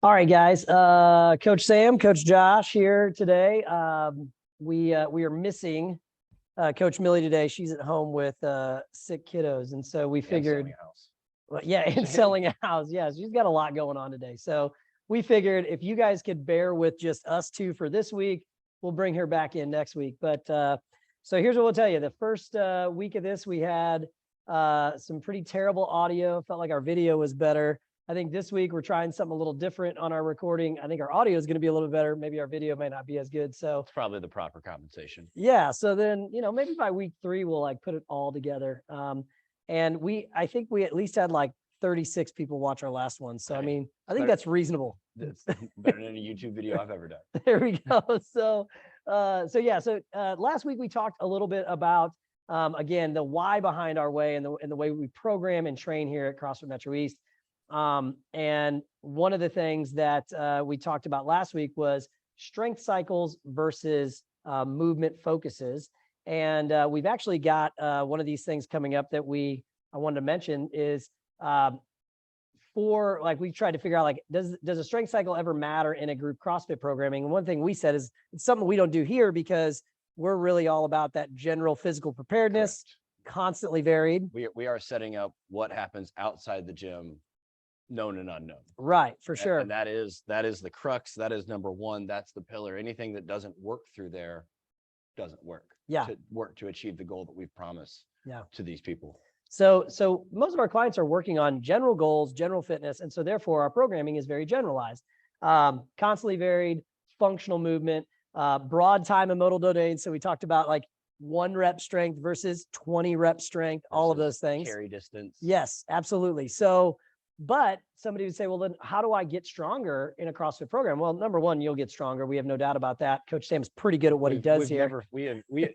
All right, guys. Coach Sam, Coach Josh here today. We are missing Coach Millie today. She's at home with sick kiddos, and so we figured, selling a house. well, yeah, and selling a house. Yeah, she's got a lot going on today. So we figured if you guys could bear with just us two for this week, we'll bring her back in next week. But so here's what we'll tell you: the first week of this, we had some pretty terrible audio. Felt like our video was better. I think this week we're trying something a little different on our recording. I think our audio is going to be a little bit better. Maybe our video may not be as good. So it's probably the proper compensation. Yeah. So then, maybe by week 3, we'll like put it all together. And I think we at least had like 36 people watch our last one. So, I mean, I think that's reasonable. It's better than any YouTube video I've ever done. There we go. So last week we talked a little bit about, again, the why behind our way and the way we program and train here at CrossFit MetroEast. And one of the things that we talked about last week was strength cycles versus movement focuses. And we've actually got one of these things coming up that I wanted to mention is we tried to figure out, like, does a strength cycle ever matter in a group CrossFit programming? And one thing we said is it's something we don't do here because we're really all about that general physical preparedness. Correct. Constantly varied. We are setting up what happens outside the gym, known and unknown. Right, for sure. And that is the crux. That is number one. That's the pillar. Anything that doesn't work through there doesn't work. Yeah. To work to achieve the goal that we've promised to these people. So most of our clients are working on general goals, general fitness. And so therefore our programming is very generalized, constantly varied, functional movement, broad time and modal domains. So we talked about like 1 rep strength versus 20 rep strength, all of those things. Carry distance. Yes, absolutely. So, but somebody would say, well, then how do I get stronger in a CrossFit program? Well, number one, you'll get stronger. We have no doubt about that. Coach Sam's pretty good at what he does here.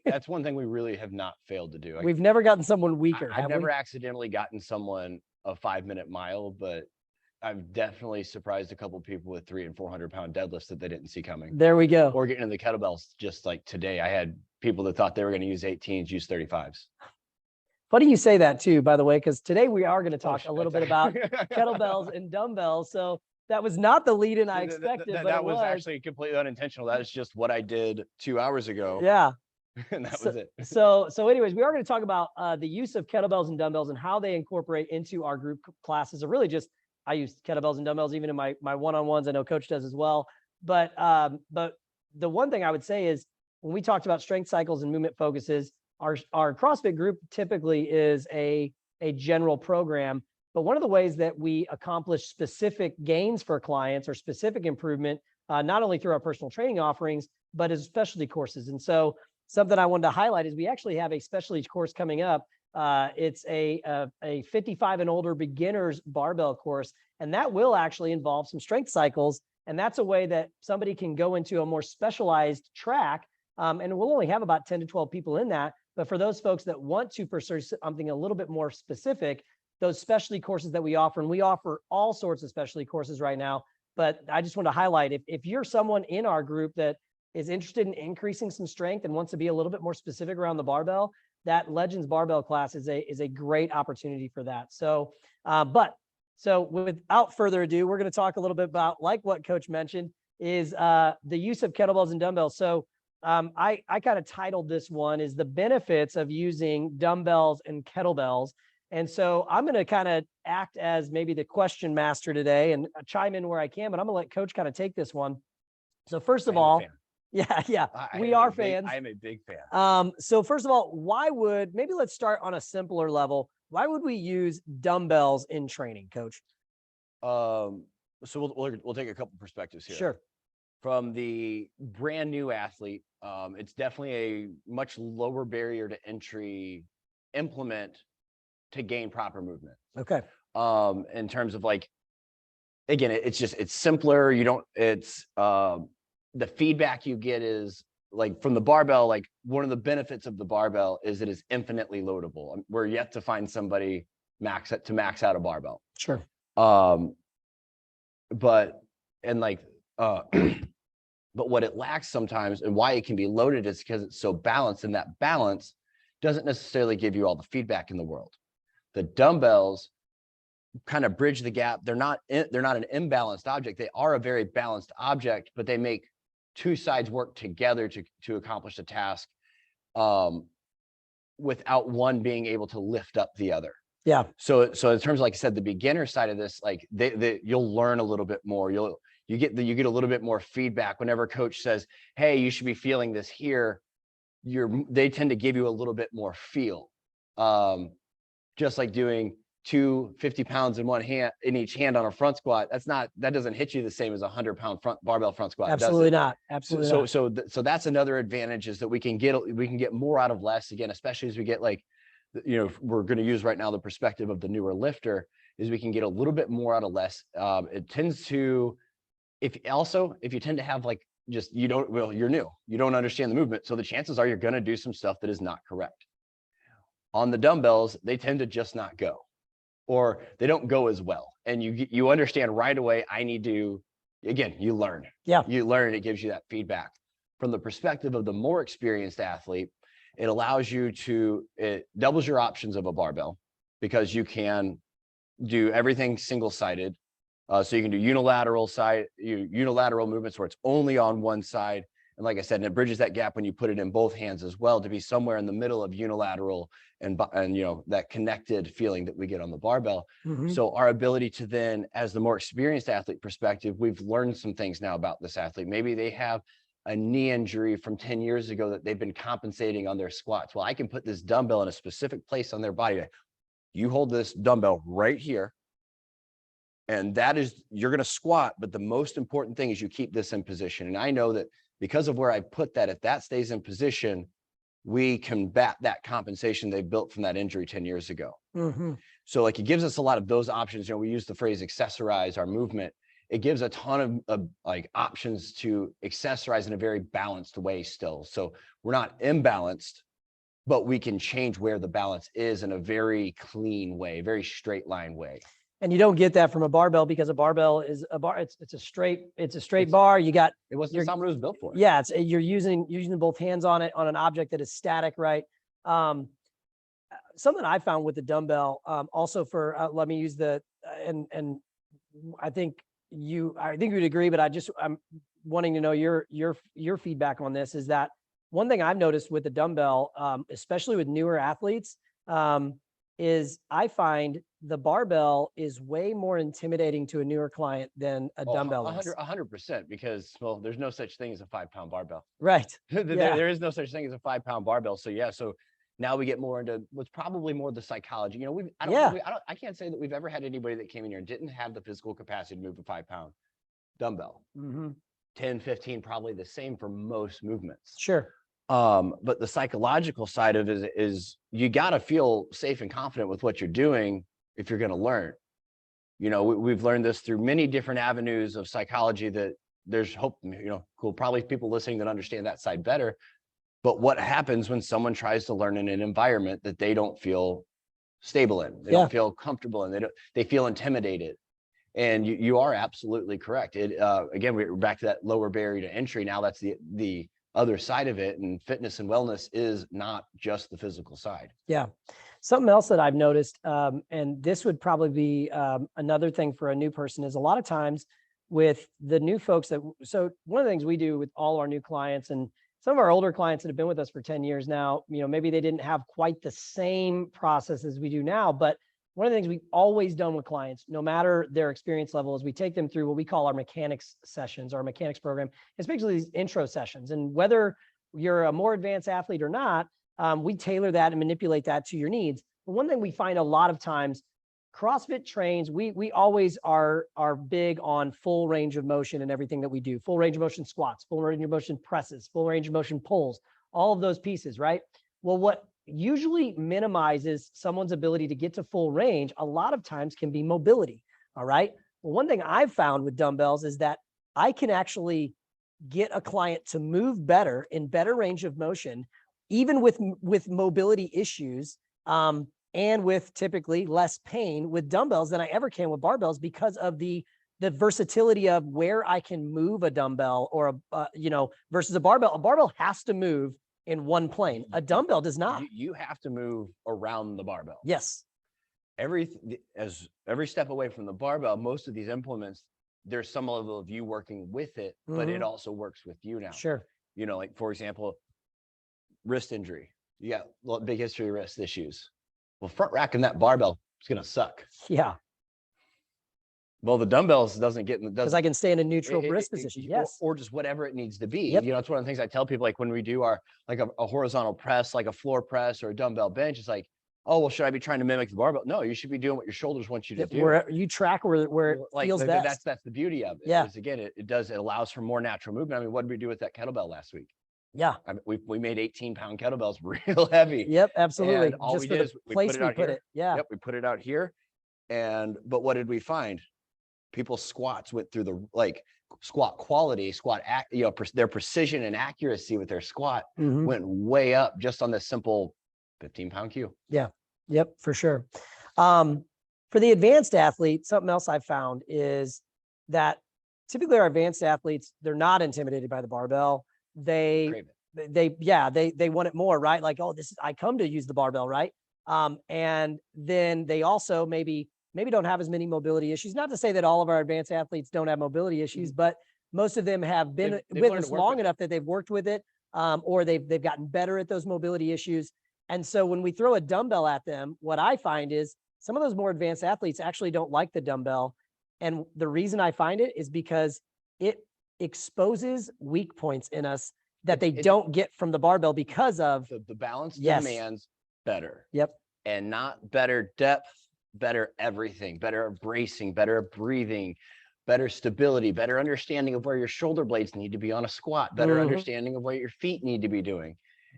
That's one thing we really have not failed to do. We've never gotten someone weaker. I've never accidentally gotten someone a 5-minute mile, but I've definitely surprised a couple of people with 300 and 400 pound deadlifts that they didn't see coming. There we go. Or getting into the kettlebells. Just like today, I had people that thought they were going to use 18s, use 35s. Funny you say that too, by the way, because today we are going to talk a little bit about kettlebells and dumbbells. So that was not the lead-in I expected. But that was actually completely unintentional. That is just what I did 2 hours ago. Yeah. And that was it. So anyways, we are going to talk about the use of kettlebells and dumbbells and how they incorporate into our group classes. Or really just, I use kettlebells and dumbbells even in my one-on-ones. I know Coach does as well. But the one thing I would say is when we talked about strength cycles and movement focuses, our CrossFit group typically is a general program, but one of the ways that we accomplish specific gains for clients or specific improvement, not only through our personal training offerings, but as specialty courses. And so something I wanted to highlight is we actually have a specialty course coming up. It's a 55 and older beginners barbell course, and that will actually involve some strength cycles. And that's a way that somebody can go into a more specialized track. And we'll only have about 10 to 12 people in that. But for those folks that want to pursue something a little bit more specific, those specialty courses that we offer, and we offer all sorts of specialty courses right now, but I just want to highlight, if you're someone in our group that is interested in increasing some strength and wants to be a little bit more specific around the barbell, that Legends Barbell class is a great opportunity for that. So without further ado, we're going to talk a little bit about, like what Coach mentioned, is the use of kettlebells and dumbbells. So I kind of titled this one is the benefits of using dumbbells and kettlebells. And so I'm going to kind of act as maybe the question master today and chime in where I can, but I'm going to let Coach kind of take this one. So first of all, we are fans. I am a big fan. So first of all, maybe let's start on a simpler level. Why would we use dumbbells in training, Coach? So we'll take a couple perspectives here. Sure. From the brand new athlete, it's definitely a much lower barrier to entry implement to gain proper movement. Okay. In terms of like, again, it's simpler. The feedback you get is like from the barbell, like one of the benefits of the barbell is it is infinitely loadable. We're yet to find somebody max out a barbell. Sure. But what it lacks sometimes and why it can be loaded is because it's so balanced, and that balance doesn't necessarily give you all the feedback in the world. The dumbbells kind of bridge the gap. They're not an imbalanced object. They are a very balanced object, but they make two sides work together to accomplish a task, without one being able to lift up the other. Yeah. So in terms of, like I said, the beginner side of this, like you'll learn a little bit more. You get a little bit more feedback whenever a coach says, hey, you should be feeling this here. They tend to give you a little bit more feel. Just like doing 50 pounds in each hand on a front squat. That doesn't hit you the same as a 100-pound barbell front squat. Absolutely not. Absolutely not. So that's another advantage, is that we can get more out of less, again, especially as we get, like, we're going to use right now the perspective of the newer lifter, is we can get a little bit more out of less. It tends to, if you tend to have, like, just, you're new, you don't understand the movement. So the chances are you're going to do some stuff that is not correct. On the dumbbells, they tend to just not go, or they don't go as well. And you understand right away, I need to, again, you learn. Yeah. You learn, it gives you that feedback. From the perspective of the more experienced athlete, it allows you it doubles your options of a barbell, because you can do everything single-sided. So you can do unilateral movements where it's only on one side. And like I said, and it bridges that gap when you put it in both hands as well, to be somewhere in the middle of unilateral and that connected feeling that we get on the barbell. Mm-hmm. So our ability to then, as the more experienced athlete perspective, we've learned some things now about this athlete. Maybe they have a knee injury from 10 years ago that they've been compensating on their squats. Well, I can put this dumbbell in a specific place on their body. You hold this dumbbell right here, and you're going to squat, but the most important thing is you keep this in position. And I know that because of where I put that, if that stays in position, we combat that compensation they built from that injury 10 years ago. Mm-hmm. So, like, it gives us a lot of those options. We use the phrase accessorize our movement. It gives a ton of like options to accessorize in a very balanced way still. So we're not imbalanced, but we can change where the balance is in a very clean way, very straight line way. And you don't get that from a barbell, because a barbell is a bar. It's a straight bar. It wasn't something it was built for. Yeah. You're using both hands on it, on an object that is static, right? Something I found with the dumbbell, also for, let me use and I think you would agree, but I'm wanting to know your feedback on this, is that one thing I've noticed with the dumbbell, especially with newer athletes, is I find the barbell is way more intimidating to a newer client than a dumbbell is. 100%, because, well, there's no such thing as a 5-pound barbell. Right. There is no such thing as a 5-pound barbell. So yeah, so now we get more into what's probably more the psychology. I can't say that we've ever had anybody that came in here and didn't have the physical capacity to move a 5-pound dumbbell. Mm-hmm. 10, 15, probably the same for most movements. Sure. But the psychological side of it is you got to feel safe and confident with what you're doing if you're going to learn. We've learned this through many different avenues of psychology, that there's hope, probably people listening that understand that side better. But what happens when someone tries to learn in an environment that they don't feel stable in, they don't feel comfortable in, they feel intimidated? And you are absolutely correct. Again, we're back to that lower barrier to entry. Now that's the other side of it, and fitness and wellness is not just the physical side. Yeah. Something else that I've noticed, and this would probably be another thing for a new person, is a lot of times with the new folks so one of the things we do with all our new clients, and some of our older clients that have been with us for 10 years now, maybe they didn't have quite the same process as we do now, but one of the things we've always done with clients, no matter their experience level, is we take them through what we call our mechanics sessions, our mechanics program. It's basically these intro sessions. And whether you're a more advanced athlete or not, we tailor that and manipulate that to your needs. But one thing we find a lot of times, CrossFit trains, we always are big on full range of motion in everything that we do. Full range of motion squats, full range of motion presses, full range of motion pulls, all of those pieces, right? Well, what usually minimizes someone's ability to get to full range a lot of times can be mobility. All right. Well, one thing I've found with dumbbells is that I can actually get a client to move better in better range of motion, even with mobility issues, and with typically less pain with dumbbells than I ever can with barbells, because of the versatility of where I can move a dumbbell or versus a barbell. A barbell has to move in one plane. A dumbbell does not. You have to move around the barbell. Yes. every step away from the barbell, most of these implements, there's some level of you working with it, but it also works with you now. Sure. You know, like for example, wrist injury. You got big history of wrist issues. Well, front racking that barbell is gonna suck. Yeah. Well, the dumbbells doesn't get in the Because I can stay in a neutral wrist position. Yes. Or just whatever it needs to be. Yep. You know, it's one of the things I tell people, like when we do our like a horizontal press, like a floor press or a dumbbell bench, it's like, oh, well, should I be trying to mimic the barbell? No, you should be doing what your shoulders want you to do. Where you track where it feels best. That's the beauty of it. Yeah. Is, again, it allows for more natural movement. I mean, what did we do with that kettlebell last week? Yeah. I mean, we made 18-pound kettlebells real heavy. Yep, absolutely. And all Just we for did the is we place put it out here. Yeah. Yep, we put it out here. But what did we find? People's squats went through the squat quality, their precision and accuracy with their squat went way up just on this simple 15-pound cue. Yeah. Yep, for sure. For the advanced athlete, something else I found is that typically our advanced athletes, they're not intimidated by the barbell. They want it more, right? Like, oh, I come to use the barbell, right? And then they also maybe don't have as many mobility issues. Not to say that all of our advanced athletes don't have mobility issues, but most of them have been with us long enough that they've worked with it, or they've gotten better at those mobility issues. And so when we throw a dumbbell at them, what I find is some of those more advanced athletes actually don't like the dumbbell. And the reason I find it is because it exposes weak points in us that they don't get from the barbell because of the balance demands better. Yep. And not better depth, better everything, better bracing, better breathing, better stability, better understanding of where your shoulder blades need to be on a squat, better understanding of what your feet need to be doing.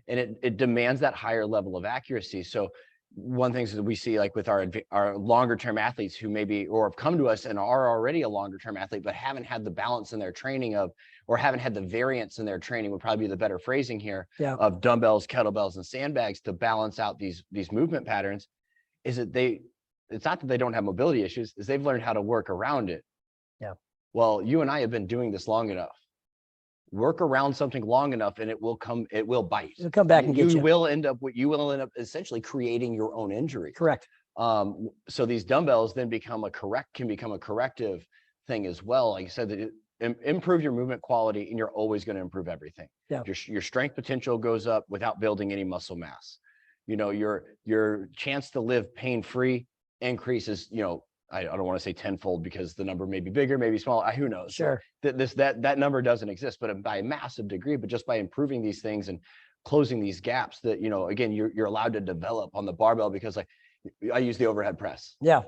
And it demands that higher level of accuracy. So one thing that we see, like with our longer term athletes who maybe, or have come to us and are already a longer term athlete, but haven't had the balance in their training or haven't had the variance in their training, would probably be the better phrasing here, of dumbbells, kettlebells, and sandbags to balance out these movement patterns, is that it's not that they don't have mobility issues, is they've learned how to work around it. Yeah. Well, you and I have been doing this long enough. Work around something long enough and it will bite. It'll come back and get you. You will end up essentially creating your own injury. Correct. So these dumbbells then can become a corrective thing as well. Like you said, that improve your movement quality and you're always going to improve everything. Yeah. Your strength potential goes up without building any muscle mass. You know, your chance to live pain-free increases, I don't want to say tenfold because the number may be bigger, maybe smaller. Who knows? Sure. That number doesn't exist, but by a massive degree, but just by improving these things and closing these gaps that, again, you're allowed to develop on the barbell, because like I use the overhead press. Yeah.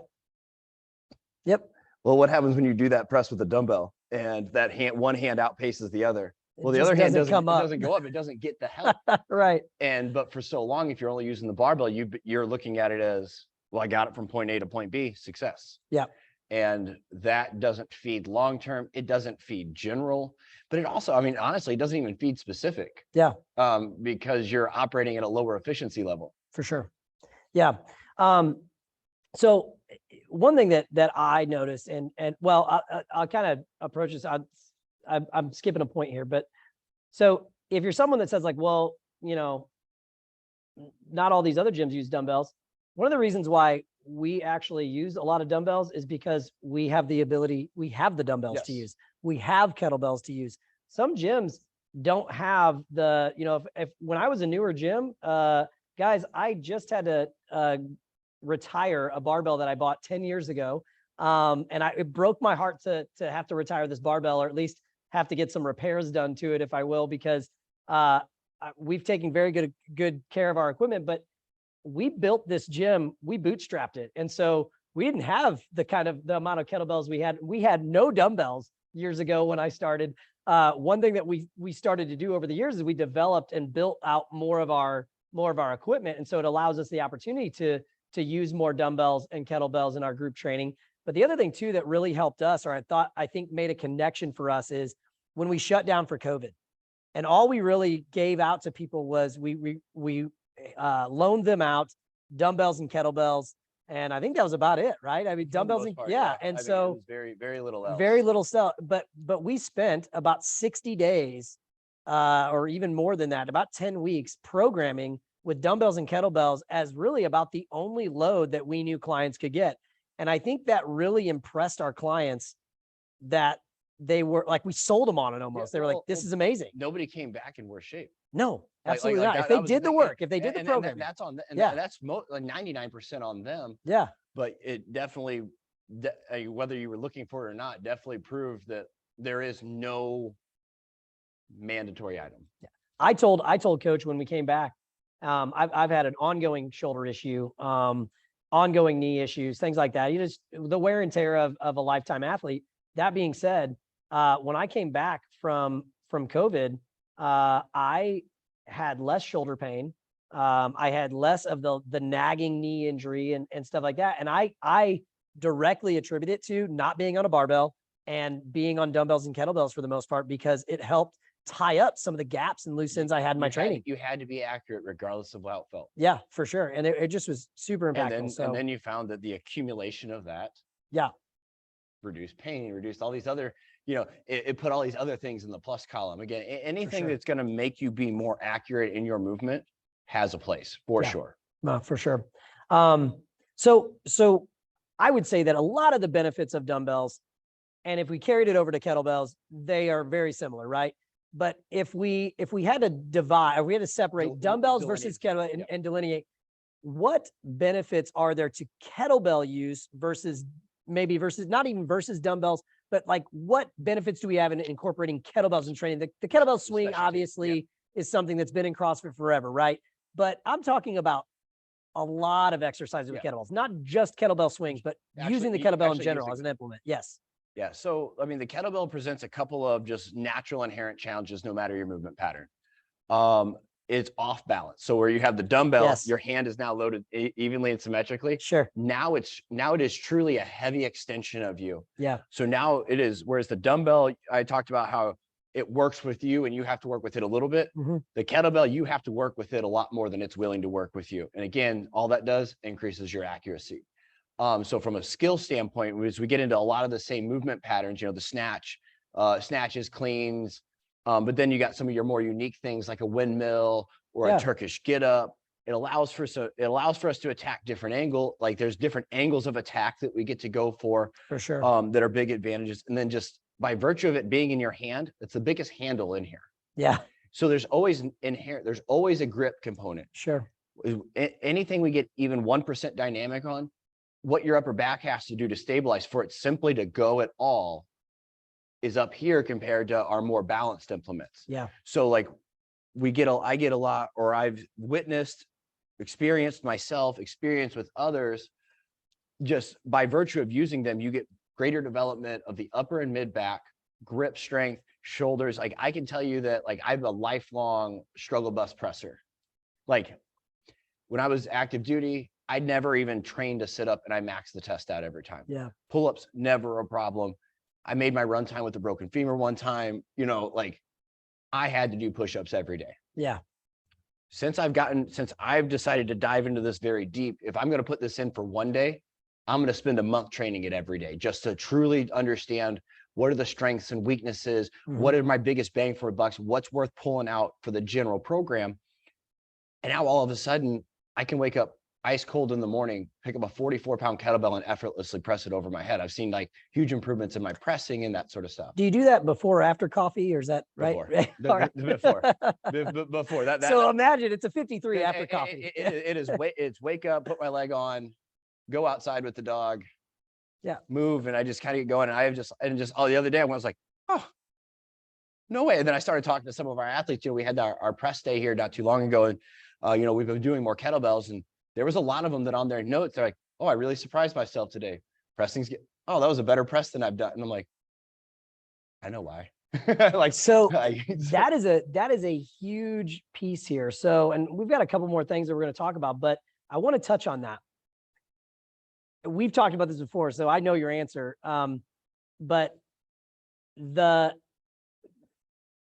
Yep. Well, what happens when you do that press with a dumbbell and that one hand outpaces the other? Well, the other hand doesn't go up. It doesn't get the help. Right. But for so long, if you're only using the barbell, you're looking at it as, well, I got it from point A to point B, success. Yeah. And that doesn't feed long-term. It doesn't feed general, but it also, honestly, it doesn't even feed specific. Yeah. Because you're operating at a lower efficiency level. For sure. Yeah. So one thing that I noticed, and well, I'll kind of approach this. I'm skipping a point here, but so if you're someone that says like, well, not all these other gyms use dumbbells. One of the reasons why we actually use a lot of dumbbells is because we have the dumbbells to use. We have kettlebells to use. Some gyms don't have if when I was a newer gym, guys, I just had to retire a barbell that I bought 10 years ago. And it broke my heart to have to retire this barbell, or at least have to get some repairs done to it, if I will, because we've taken very good care of our equipment, but we built this gym, we bootstrapped it. And so we didn't have the amount of kettlebells we had. We had no dumbbells years ago when I started. One thing that we started to do over the years is we developed and built out more of our equipment. And so it allows us the opportunity to use more dumbbells and kettlebells in our group training. But the other thing too, that really helped us, or I think made a connection for us, is when we shut down for COVID, and all we really gave out to people was we loaned them out dumbbells and kettlebells. And I think that was about it, right? Dumbbells and And so it was very, very little else. Very little stuff. But we spent about 60 days, or even more than that, about 10 weeks programming with dumbbells and kettlebells as really about the only load that we knew clients could get. And I think that really impressed our clients, that they were like, we sold them on it almost. They were like, this is amazing. Nobody came back in worse shape. No, absolutely not. that- If they that was the did the thing. work, if they did the And program. that's on, and Yeah. that's like 99% on them. Yeah. But it definitely, whether you were looking for it or not, definitely proved that there is no mandatory item. Yeah. I told coach when we came back, I've had an ongoing shoulder issue, ongoing knee issues, things like that. You just, the wear and tear of a lifetime athlete. That being said, when I came back from COVID, I had less shoulder pain. I had less of the nagging knee injury and stuff like that. And I directly attribute it to not being on a barbell and being on dumbbells and kettlebells for the most part, because it helped tie up some of the gaps and loose ends I had in my training. You had to be accurate regardless of how it felt. Yeah, for sure. And it just was super impactful. And then you found that the accumulation of that, yeah, reduced pain, reduced all these other, it put all these other things in the plus column. Again, anything sure. that's going to make you be more accurate in your movement has a place for sure. For sure. So I would say that a lot of the benefits of dumbbells, and if we carried it over to kettlebells, they are very similar, right? But if we had to divide, or we had to separate dumbbells versus kettlebell and delineate, what benefits are there to kettlebell use versus not even versus dumbbells, but like what benefits do we have in incorporating kettlebells in training? The kettlebell swing obviously is something that's been in CrossFit forever, right? But I'm talking about a lot of exercises with kettlebells, not just kettlebell swings, but using the kettlebell in general as an implement. Yes. Yeah. So, I mean, the kettlebell presents a couple of just natural inherent challenges, no matter your movement pattern. It's off balance. So where you have the dumbbell, your hand is now loaded evenly and symmetrically. Sure. Now it is truly a heavy extension of you. Yeah. So now it is, whereas the dumbbell, I talked about how it works with you and you have to work with it a little bit. Mm-hmm. The kettlebell, you have to work with it a lot more than it's willing to work with you. And again, all that does increases your accuracy. So from a skill standpoint, as we get into a lot of the same movement patterns, the snatch, snatches, cleans, but then you got some of your more unique things like a windmill or a Turkish get up. It allows for us to attack different angle. Like there's different angles of attack that we get to go for sure. That are big advantages. And then just by virtue of it being in your hand, it's the biggest handle in here. Yeah. So there's always a grip component. Sure. Anything we get even 1% dynamic on, what your upper back has to do to stabilize for it simply to go at all is up here compared to our more balanced implements. Yeah. So like I get a lot, or I've experienced with others, just by virtue of using them, you get greater development of the upper and mid back, grip strength, shoulders. Like I can tell you that like I'm a lifelong struggle bus presser. Like when I was active duty, I never even trained to sit up and I maxed the test out every time. Yeah. Pull-ups, never a problem. I made my run time with a broken femur one time, like I had to do push-ups every day. Yeah. Since I've decided to dive into this very deep, if I'm going to put this in for one day, I'm going to spend a month training it every day just to truly understand what are the strengths and weaknesses, what are my biggest bang for bucks, what's worth pulling out for the general program. And now all of a sudden I can wake up ice cold in the morning, pick up a 44-pound kettlebell and effortlessly press it over my head. I've seen like huge improvements in my pressing and that sort of stuff. Do you do that before or after coffee, or is that right? Before that. So imagine it's a 53 after coffee. It's wake up, put my leg on, go outside with the dog, move, and I just kind of get going. And the other day I was like, oh, no way. And then I started talking to some of our athletes. We had our press day here not too long ago, and we've been doing more kettlebells, and there was a lot of them that on their notes, they're like, oh, I really surprised myself today. That was a better press than I've done. And I'm like, I know why. That is a huge piece here. So, and we've got a couple more things that we're going to talk about, but I want to touch on that. We've talked about this before, so I know your answer. But the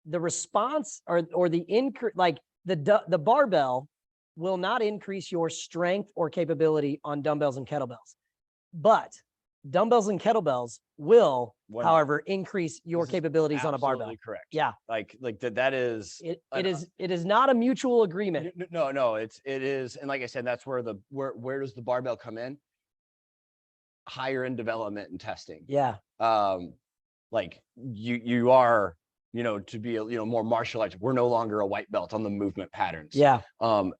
response or the increase, like the barbell will not increase your strength or capability on dumbbells and kettlebells. But Dumbbells and kettlebells will, One- however, increase your This is capabilities on a barbell. Absolutely correct. Yeah. Like that is It is not a mutual agreement. no, it is. And like I said, that's where where does the barbell come in? Higher in development and testing. Yeah. Like you are, to be more martial arts. We're no longer a white belt on the movement patterns. Yeah.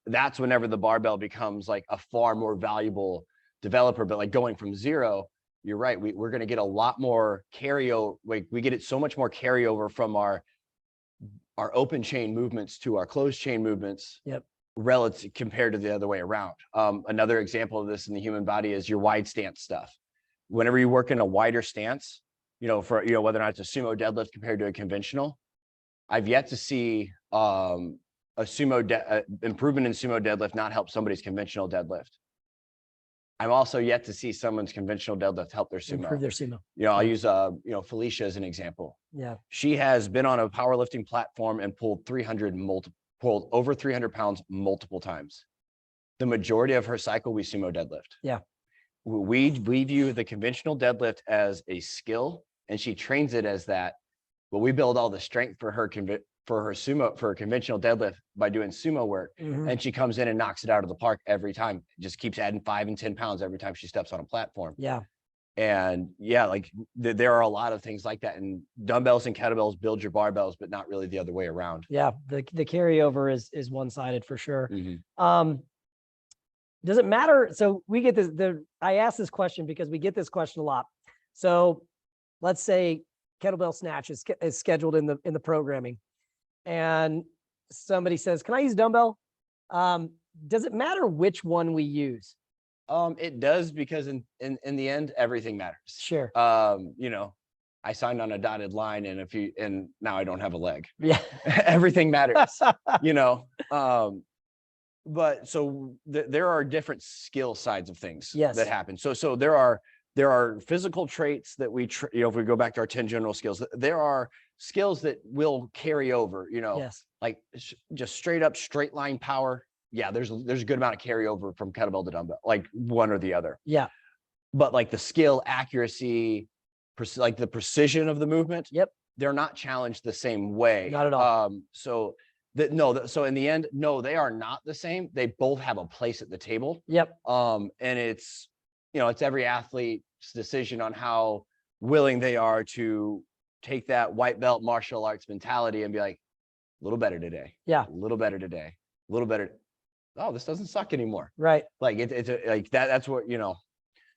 That's whenever the barbell becomes like a far more valuable developer. But like going from zero, you're right. We're going to get a lot more carryover. Like we get it so much more carryover from our open chain movements to our closed chain movements. Yep. Relative compared to the other way around. Another example of this in the human body is your wide stance stuff. Whenever you work in a wider stance, for whether or not it's a sumo deadlift compared to a conventional, I've yet to see a improvement in sumo deadlift not help somebody's conventional deadlift. I'm also yet to see someone's conventional deadlift help their sumo. Improve their sumo. I'll use Felicia as an example. Yeah. She has been on a powerlifting platform and pulled over 300 pounds multiple times. The majority of her cycle, we sumo deadlift. Yeah. We view the conventional deadlift as a skill, and she trains it as that. But we build all the strength for her conventional deadlift by doing sumo work. Mm-hmm. And she comes in and knocks it out of the park every time. Just keeps adding 5 and 10 pounds every time she steps on a platform. Yeah. And yeah, like there are a lot of things like that. And dumbbells and kettlebells build your barbells, but not really the other way around. Yeah. The carryover is one-sided for sure. Mm-hmm. Does it matter? So we get this, I ask this question because we get this question a lot. So let's say kettlebell snatch is scheduled in the programming and somebody says, can I use dumbbell? Does it matter which one we use? It does, because in the end, everything matters. Sure. I signed on a dotted line and now I don't have a leg. Yeah. Everything matters, but so there are different skill sides of things that happen. So there are physical traits that if we go back to our 10 general skills, there are skills that will carry over, like just straight line power. Yeah, there's a good amount of carryover from kettlebell to dumbbell, like one or the other. Yeah. But like the skill, accuracy, like the precision of the movement. Yep. They're not challenged the same way. Not at all. So in the end, no, they are not the same. They both have a place at the table. Yep. And it's every athlete's decision on how willing they are to take that white belt martial arts mentality and be like, a little better today. Yeah. A little better today. A little better. Oh, this doesn't suck anymore. Right. Like it's like that. That's what,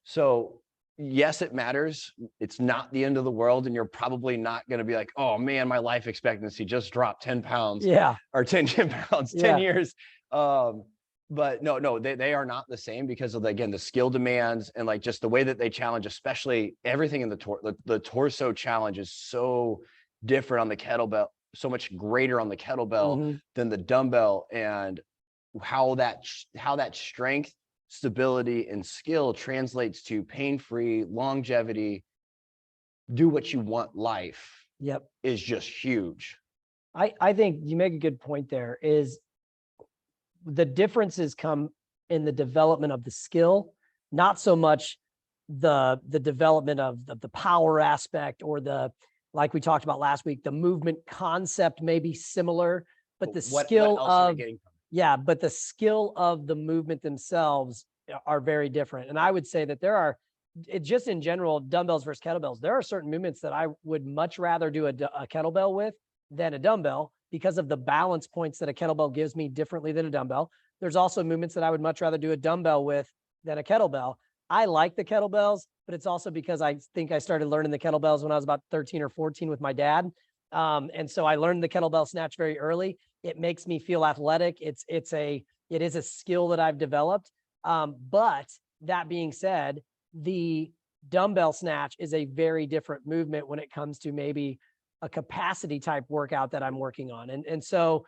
so yes, it matters. It's not the end of the world. And you're probably not going to be like, oh man, my life expectancy just dropped 10 pounds. Yeah. Or 10 pounds, 10 years. But no, they are not the same because of, again, the skill demands and like just the way that they challenge, especially everything in the torso challenge is so different on the kettlebell, so much greater on the kettlebell than the dumbbell, and how that strength, stability, and skill translates to pain-free longevity, do what you want life. Yep. Is just huge. I think you make a good point there. Is the differences come in the development of the skill, not so much the development of the power aspect or like we talked about last week, the movement concept may be similar, but the skill of but the skill of the movement themselves are very different. And I would say that there are, just in general, dumbbells versus kettlebells, there are certain movements that I would much rather do a kettlebell with than a dumbbell because of the balance points that a kettlebell gives me differently than a dumbbell. There's also movements that I would much rather do a dumbbell with than a kettlebell. I like the kettlebells, but it's also because I think I started learning the kettlebells when I was about 13 or 14 with my dad. And so I learned the kettlebell snatch very early. It makes me feel athletic. It is a skill that I've developed. But that being said, the dumbbell snatch is a very different movement when it comes to maybe a capacity type workout that I'm working on. And so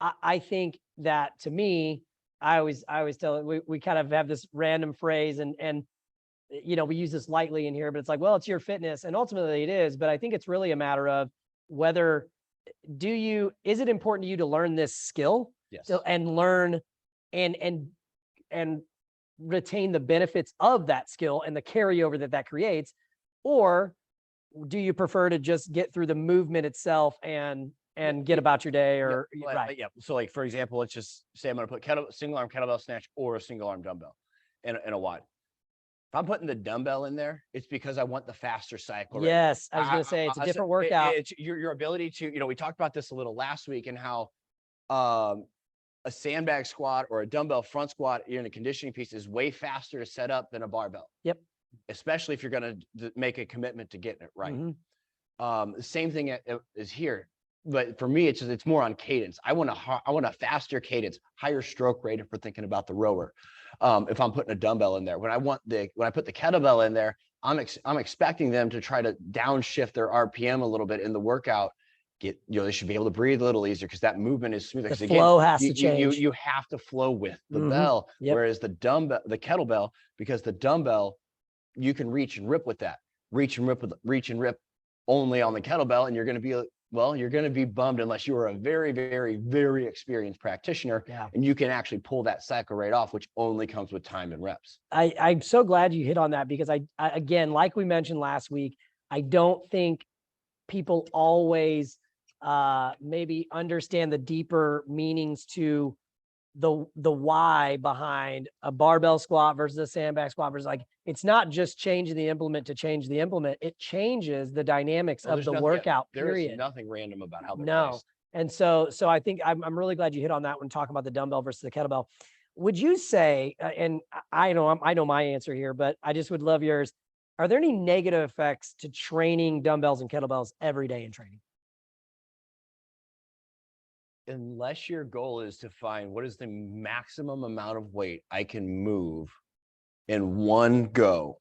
I think that, to me, I always tell it, we kind of have this random phrase and we use this lightly in here, but it's like, well, it's your fitness. And ultimately it is, but I think it's really a matter of whether is it important to you to learn this skill? Yes. And learn and retain the benefits of that skill and the carryover that creates? Or do you prefer to just get through the movement itself and get about your day? Or right? Yeah. So like, for example, let's just say I'm going to put single arm kettlebell snatch or a single arm dumbbell in a WOD. If I'm putting the dumbbell in there, it's because I want the faster cycle rate. Yes, I was going to say it's a different workout. It's your ability to, we talked about this a little last week, and how a sandbag squat or a dumbbell front squat in a conditioning piece is way faster to set up than a barbell. Yep. Especially if you're going to make a commitment to getting it right. The same thing is here, but for me, it's more on cadence. I want a faster cadence, higher stroke rate if we're thinking about the rower. If I'm putting a dumbbell in there, when I put the kettlebell in there, I'm expecting them to try to downshift their RPM a little bit in the workout. They should be able to breathe a little easier because that movement is smoother. The flow has to change. You have to flow with the bell, whereas the kettlebell, because the dumbbell, you can reach and rip with that. Reach and rip only on the kettlebell, and you're going to be bummed unless you are a very, very, very experienced practitioner, and you can actually pull that cycle rate off, which only comes with time and reps. I'm so glad you hit on that, because I again, like we mentioned last week, I don't think people always maybe understand the deeper meanings to the why behind a barbell squat versus a sandbag squat versus, like, it's not just changing the implement to change the implement. It changes the dynamics of the workout period. There is nothing random about how they're placed. And so I think I'm really glad you hit on that when talking about the dumbbell versus the kettlebell. Would you say, and I know my answer here, but I just would love yours. Are there any negative effects to training dumbbells and kettlebells every day in training? Unless your goal is to find what is the maximum amount of weight I can move in one go,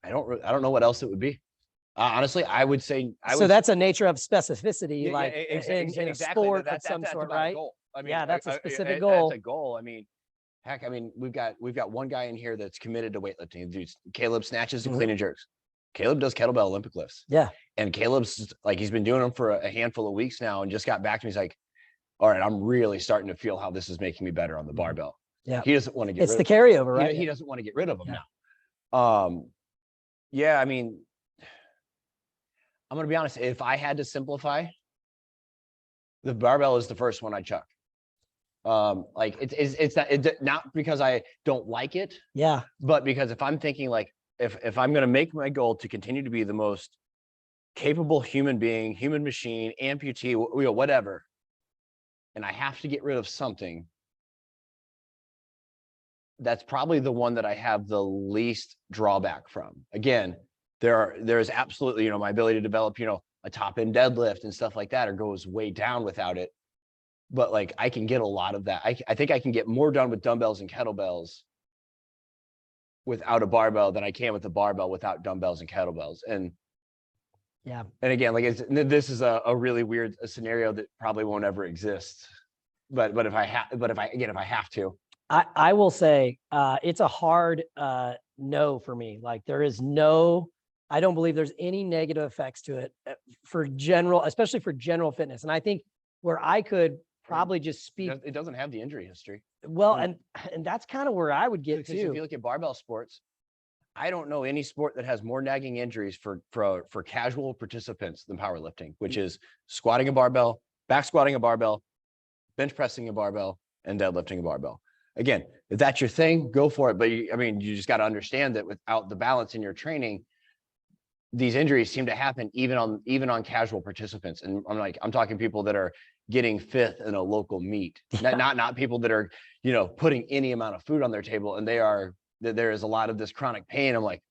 I don't know what else it would be. Honestly, I would say. So that's a nature of specificity, in a sport of some sort, right? I mean, that's a specific goal. That's a goal. I mean, heck, we've got one guy in here that's committed to weightlifting. Dude, Caleb snatches and clean and jerks. Caleb does kettlebell Olympic lifts. Yeah. And Caleb's like, he's been doing them for a handful of weeks now, and just got back to me. He's like, all right, I'm really starting to feel how this is making me better on the barbell. Yeah. He doesn't want to get rid of the carryover, right? He doesn't want to get rid of them now. I mean, I'm going to be honest. If I had to simplify, the barbell is the first one I'd chuck. Like it's not because I don't like it. Yeah. But because if I'm thinking, like, if I'm going to make my goal to continue to be the most capable human being, human machine, amputee, whatever, and I have to get rid of something, that's probably the one that I have the least drawback from. Again, there's absolutely, my ability to develop, a top end deadlift and stuff like that, or goes way down without it. But like, I can get a lot of that. I think I can get more done with dumbbells and kettlebells without a barbell than I can with the barbell without dumbbells and kettlebells. And again, like, this is a really weird scenario that probably won't ever exist. But if I have to, I will say it's a hard no for me. Like, I don't believe there's any negative effects to it especially for general fitness. And I think where I could probably just speak, it doesn't have the injury history. Well, and that's kind of where I would get to. If you look at barbell sports, I don't know any sport that has more nagging injuries for casual participants than powerlifting, which is squatting a barbell, back squatting a barbell, bench pressing a barbell, and deadlifting a barbell. Again, if that's your thing, go for it. But you just got to understand that without the balance in your training, these injuries seem to happen even on casual participants. And I'm talking people that are getting fifth in a local meet, not people that are, putting any amount of food on their table, and there is a lot of this chronic pain. I'm like,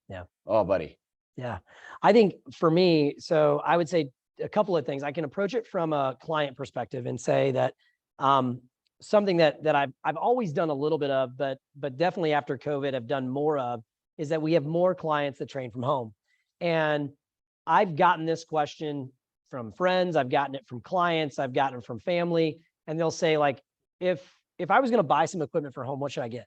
oh, buddy. Yeah. I think for me, so I would say a couple of things. I can approach it from a client perspective and say that something that I've always done a little bit of, but definitely after COVID have done more of, is that we have more clients that train from home. And I've gotten this question from friends, I've gotten it from clients, I've gotten it from family, and they'll say, like, if I was going to buy some equipment for home, what should I get?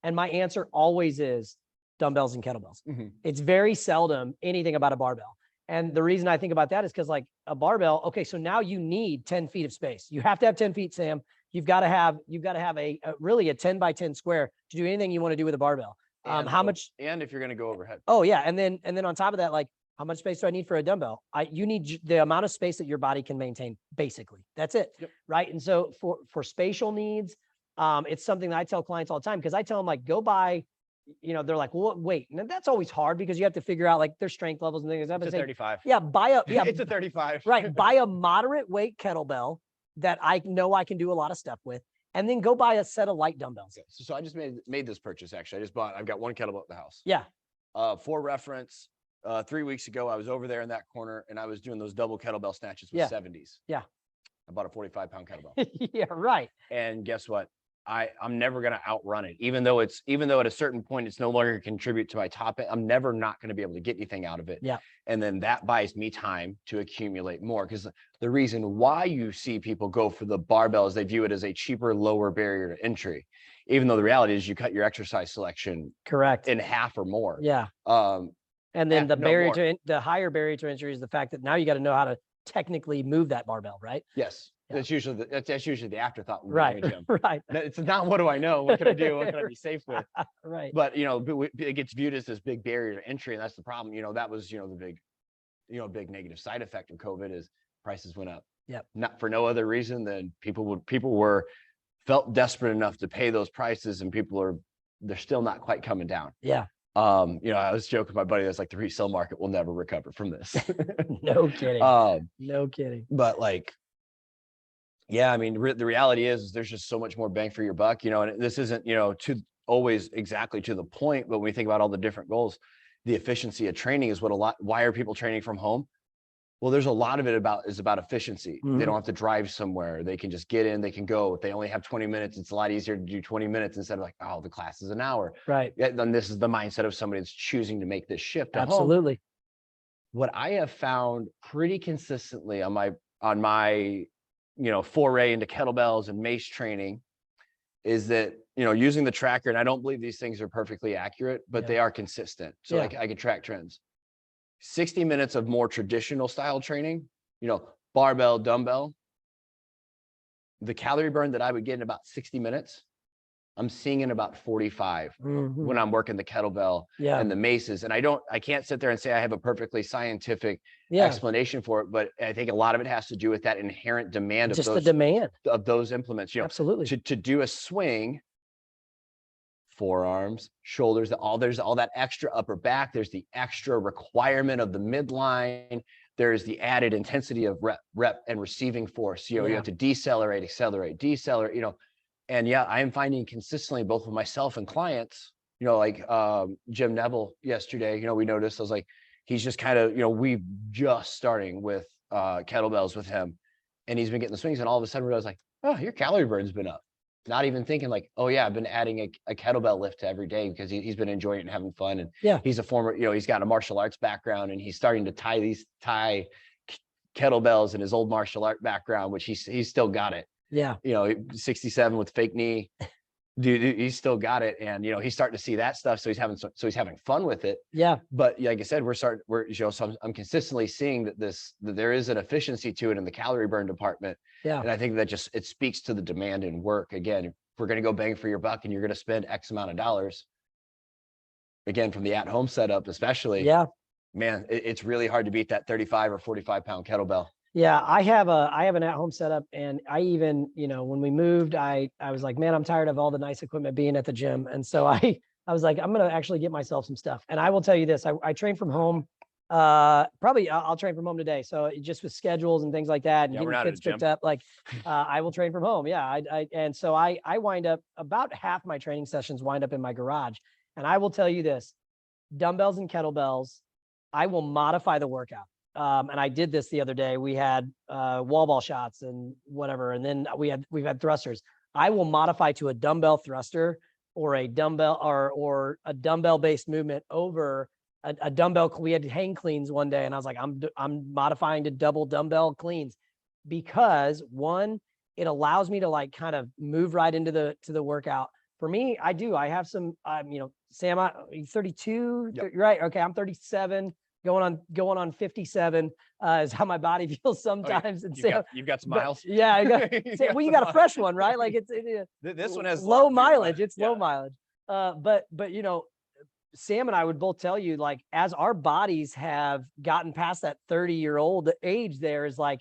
And my answer always is dumbbells and kettlebells. Mm-hmm. It's very seldom anything about a barbell. And the reason I think about that is because, like, a barbell, okay, so now you need 10 feet of space. You have to have 10 feet, Sam. you've got to have a really a 10 by 10 square to do anything you want to do with a barbell. And How much? And if you're going to go overhead. Oh yeah. And then on top of that, like, how much space do I need for a dumbbell? You need the amount of space that your body can maintain, basically. That's it. Yep. Right. And so for spatial needs, it's something that I tell clients all the time, because I tell them, like, go buy, they're like, well, wait. And that's always hard, because you have to figure out, like, their strength levels and things. It's a 35. Yeah. It's a 35. Right. Buy a moderate weight kettlebell that I know I can do a lot of stuff with, and then go buy a set of light dumbbells. Okay. So I just made this purchase. Actually, I've got one kettlebell at the house. Yeah. For reference, 3 weeks ago, I was over there in that corner and I was doing those double kettlebell snatches with 70s. Yeah. I bought a 45-pound kettlebell. Yeah, right. And guess what? I'm never going to outrun it. Even though at a certain point, it's no longer going to contribute to my top end, I'm never not going to be able to get anything out of it. Yeah. And then that buys me time to accumulate more. Because the reason why you see people go for the barbell is they view it as a cheaper, lower barrier to entry. Even though the reality is you cut your exercise selection correct in half or more. Yeah. And then the higher barrier to entry is the fact that now you got to know how to technically move that barbell, right? Yes. Yeah. That's usually the afterthought. Right. Right. It's not, what do I know? What can I do? What can I be safe with? Right. But it gets viewed as this big barrier to entry, and that's the problem. That was the big negative side effect of COVID is prices went up. Yep. Not for no other reason than people felt desperate enough to pay those prices, and they're still not quite coming down. Yeah. I was joking with my buddy that's like, the resale market will never recover from this. No kidding. No kidding. But like, yeah, I mean, the reality is there's just so much more bang for your buck, and this isn't, to always exactly to the point, but when we think about all the different goals, the efficiency of training is why are people training from home? Well, there's a lot of it is about efficiency. Mm-hmm. They don't have to drive somewhere. They can just get in, they can go. If they only have 20 minutes, it's a lot easier to do 20 minutes instead of like, oh, the class is an hour. Right. Yeah, then this is the mindset of somebody that's choosing to make this shift at home. Absolutely. What I have found pretty consistently on my foray into kettlebells and mace training is that, using the tracker, and I don't believe these things are perfectly accurate, but they are consistent. So I can track trends. 60 minutes of more traditional style training, barbell, dumbbell, the calorie burn that I would get in about 60 minutes, I'm seeing in about 45 when I'm working the kettlebell and the maces. And I can't sit there and say I have a perfectly scientific explanation for it, but I think a lot of it has to do with that inherent demand of the demand of those implements. Absolutely. To do a swing, forearms, shoulders, there's all that extra upper back. There's the extra requirement of the midline. There's the added intensity of rep and receiving force. You have to decelerate, accelerate, decelerate, and I am finding consistently, both with myself and clients, like Jim Neville yesterday, we noticed, I was like, he's just kind of, we just starting with kettlebells with him, and he's been getting the swings, and all of a sudden I was like, oh, your calorie burn's been up. Not even thinking like, oh yeah, I've been adding a kettlebell lift to every day because he's been enjoying it and having fun. And he's a former, he's got a martial arts background, and he's starting to tie kettlebells in his old martial art background, which he's still got it. Yeah. 67 with fake knee, dude, he's still got it. And, he's starting to see that stuff. So he's having fun with it. Yeah. But like I said, so I'm consistently seeing that there is an efficiency to it in the calorie burn department. Yeah. And I think that it speaks to the demand in work. Again, if we're going to go bang for your buck and you're going to spend X amount of dollars, again, from the at-home setup, especially, man, it's really hard to beat that 35 or 45-pound kettlebell. Yeah, I have an at-home setup, and I even, when we moved, I was like, man, I'm tired of all the nice equipment being at the gym. And so I was like, I'm going to actually get myself some stuff. And I will tell you this, I train from home. Probably I'll train from home today. So just with schedules and things like that, and getting kids picked up, like, I will train from home. Yeah. And so I wind up, about half my training sessions wind up in my garage. And I will tell you this, dumbbells and kettlebells, I will modify the workout. And I did this the other day. We had wall ball shots and whatever, and then we've had thrusters. I will modify to a dumbbell thruster or a dumbbell or a dumbbell based movement over a dumbbell. We had hang cleans one day, and I was like, I'm modifying to double dumbbell cleans, because one, it allows me to like kind of move right into the workout. For me, I have some, Sam, 32, right? Okay, I'm 37. going on 57 is how my body feels sometimes. And you've got some miles. Yeah, I got, well, you got a fresh one, right? Like This one has low mileage. It's yeah. low mileage. But you know, Sam and I would both tell you, like, as our bodies have gotten past that 30-year-old age, there is like,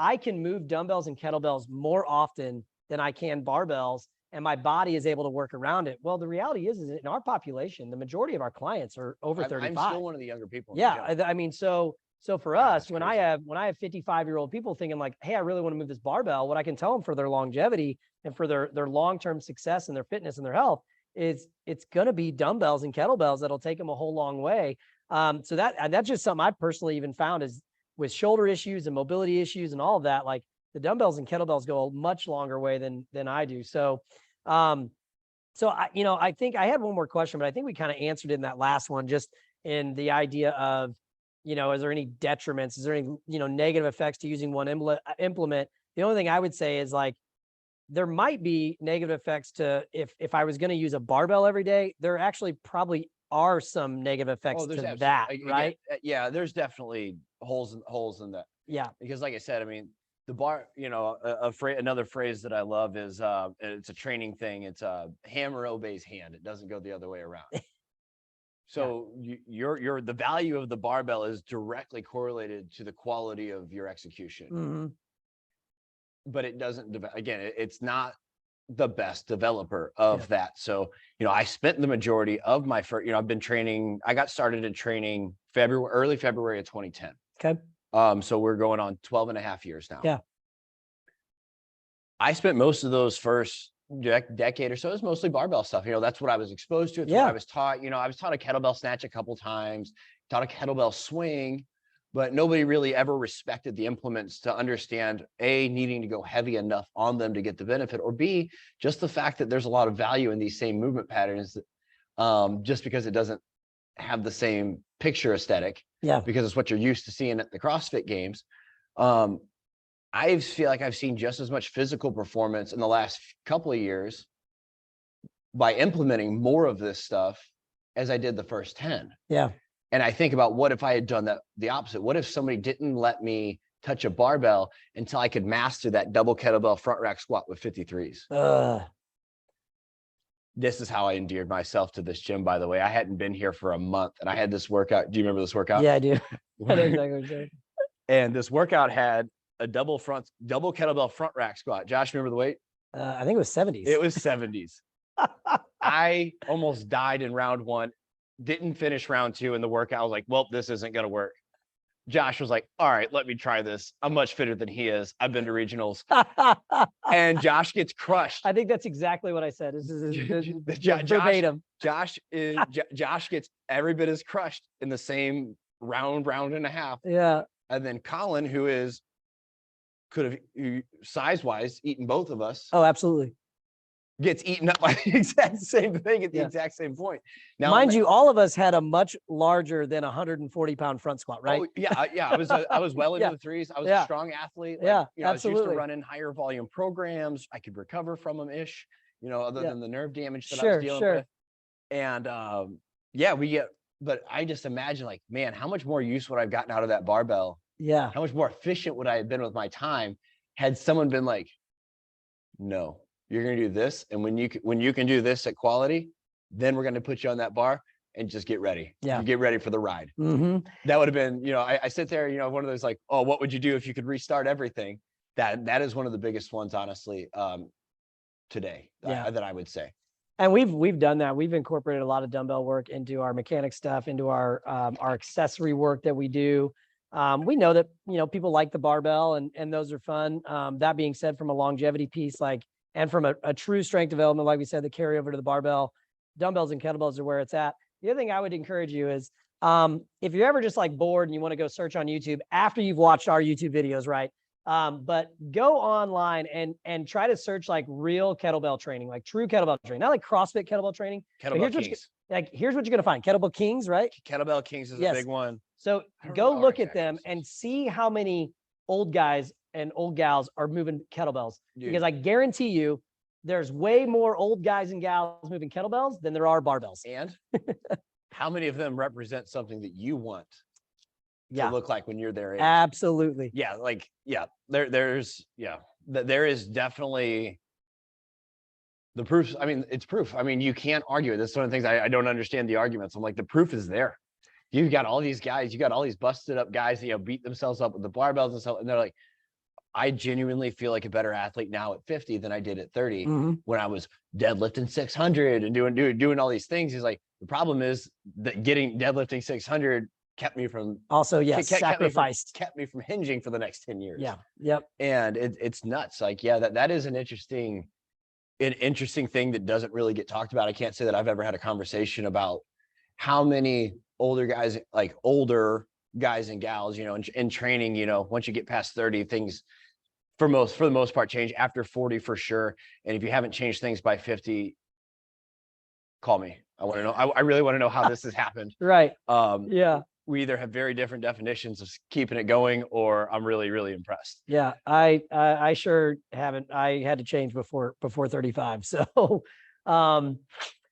I can move dumbbells and kettlebells more often than I can barbells, and my body is able to work around it. Well, the reality is in our population, the majority of our clients are over 35. I'm still one of the younger people. Yeah. I mean, so for us, when I have 55-year-old people thinking like, hey, I really want to move this barbell, what I can tell them for their longevity and for their long-term success and their fitness and their health is it's going to be dumbbells and kettlebells that'll take them a whole long way. So that's just something I personally even found is with shoulder issues and mobility issues and all of that, like the dumbbells and kettlebells go a much longer way than I do. So, I think I had one more question, but I think we kind of answered in that last one, just in the idea of, is there any detriments? Is there any, negative effects to using one implement? The only thing I would say is like, there might be negative effects to if I was going to use a barbell every day, there actually probably are some negative effects to that, right? Yeah, there's definitely holes in that. Yeah. Because like I said, I mean, the bar, another phrase that I love is it's a training thing. It's hammer obeys hand. It doesn't go the other way around. So the value of the barbell is directly correlated to the quality of your execution. Mm-hmm. But it doesn't, again, it's not the best developer of that. So, I spent the majority of my first, I've been training, I got started in training early February of 2010. Okay. So we're going on 12 and a half years now. Yeah. I spent most of those first decade or so, it's mostly barbell stuff. That's what I was exposed to. It's what I was taught. I was taught a kettlebell snatch a couple times, taught a kettlebell swing, but nobody really ever respected the implements to understand A, needing to go heavy enough on them to get the benefit, or B, just the fact that there's a lot of value in these same movement patterns, just because it doesn't have the same picture aesthetic. Yeah. Because it's what you're used to seeing at the CrossFit games. I feel like I've seen just as much physical performance in the last couple of years by implementing more of this stuff as I did the first 10. Yeah. And I think about what if I had done the opposite? What if somebody didn't let me touch a barbell until I could master that double kettlebell front rack squat with 53s? This is how I endeared myself to this gym, by the way. I hadn't been here for a month and I had this workout. Do you remember this workout? Yeah, I do. I know exactly what you're saying. And this workout had a double kettlebell front rack squat. Josh, remember the weight? I think it was 70s. It was 70s. I almost died in round one, didn't finish round two in the workout. I was like, well, this isn't going to work. Josh was like, all right, let me try this. I'm much fitter than he is. I've been to regionals. And Josh gets crushed. I think that's exactly what I said. This is verbatim. Josh gets every bit as crushed in the same round and a half. Yeah. And then Colin, who could have size-wise eaten both of us. Oh, absolutely. Gets eaten up by the exact same thing at the exact same point. Now, mind you, all of us had a much larger than 140-pound front squat, right? Oh, yeah. I was well into the threes. I was a strong athlete. Like, absolutely. I was used to running higher volume programs. I could recover from them ish, other than the nerve damage that I was dealing with. And but I just imagine like, man, how much more use would I have gotten out of that barbell? Yeah. How much more efficient would I have been with my time had someone been like, no, you're going to do this. And when you can do this at quality, then we're going to put you on that bar and just get ready. Yeah. You get ready for the ride. Mm-hmm. That would have been, I sit there, one of those like, oh, what would you do if you could restart everything? That is one of the biggest ones, honestly, today that I would say. And we've done that. We've incorporated a lot of dumbbell work into our mechanic stuff, into our accessory work that we do. We know that, people like the barbell and those are fun. That being said, from a longevity piece, and from a true strength development, like we said, the carry over to the barbell, dumbbells and kettlebells are where it's at. The other thing I would encourage you is, if you're ever just like bored and you want to go search on YouTube after you've watched our YouTube videos, right? But go online and try to search like real kettlebell training, like true kettlebell training, not like CrossFit kettlebell training. Kettlebell Kings. Here's what you're going to find. Kettlebell Kings, right? Kettlebell Kings is a big one. So go look at them and see how many old guys and old gals are moving kettlebells. Dude. Because I guarantee you, there's way more old guys and gals moving kettlebells than there are barbells. And how many of them represent something that you want to look like when you're their age? Absolutely. Yeah. Like, yeah, there is definitely the proof. I mean, it's proof. I mean, you can't argue it. That's one of the things I don't understand the arguments. I'm like, the proof is there. You've got all these guys, you got all these busted up guys that, you know, beat themselves up with the barbells and stuff. And they're like, I genuinely feel like a better athlete now at 50 than I did at 30 when I was deadlifting 600 and doing all these things. He's like, the problem is that deadlifting 600 kept me from sacrificed, kept me from hinging for the next 10 years. Yeah. Yep. And it's nuts. Like, yeah, that is an interesting thing that doesn't really get talked about. I can't say that I've ever had a conversation about how many older guys and gals, you know, in training, you know, once you get past 30, things for the most part change. After 40 for sure. And if you haven't changed things by 50, call me. I want to know. I really want to know how this has happened. Right. Yeah. We either have very different definitions of keeping it going, or I'm really, really impressed. Yeah. I sure haven't. I had to change before 35. So, well,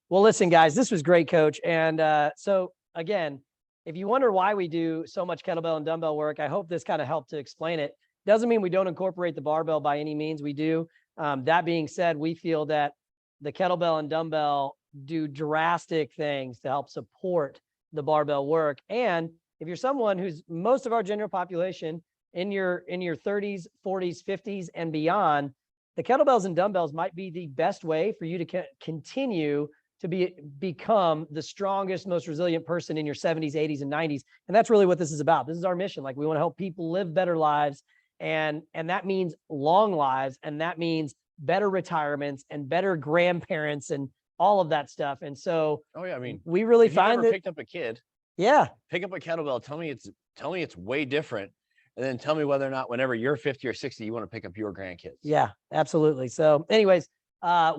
listen, guys, this was great, Coach. And so again, if you wonder why we do so much kettlebell and dumbbell work, I hope this kind of helped to explain it. Doesn't mean we don't incorporate the barbell by any means. We do. That being said, we feel that the kettlebell and dumbbell do drastic things to help support the barbell work. And if you're someone who's most of our general population in your 30s, 40s, 50s, and beyond, the kettlebells and dumbbells might be the best way for you to continue to become the strongest, most resilient person in your 70s, 80s, and 90s. And that's really what this is about. This is our mission. Like, we want to help people live better lives. And that means long lives. And that means better retirements and better grandparents and all of that stuff. And so, oh yeah, I mean, we really if find that picked up a kid, pick up a kettlebell, tell me it's way different. And then tell me whether or not whenever you're 50 or 60, you want to pick up your grandkids. Yeah, absolutely. So anyways,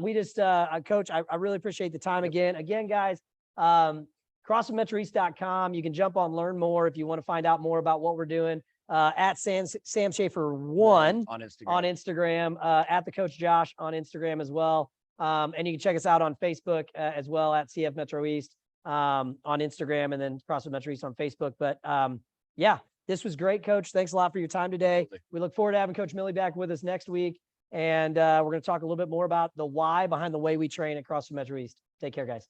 we just, Coach, I really appreciate the time again. Again, guys, CrossFitMetroEast.com. You can jump on, learn more if you want to find out more about what we're doing. At Sam Schaefer 1 on Instagram, at the Coach Josh on Instagram as well. And you can check us out on Facebook as well at CF Metro East on Instagram, and then CrossFit Metro East on Facebook. But yeah, this was great, Coach. Thanks a lot for your time today. Absolutely. We look forward to having Coach Millie back with us next week. And we're going to talk a little bit more about the why behind the way we train at CrossFit Metro East. Take care, guys.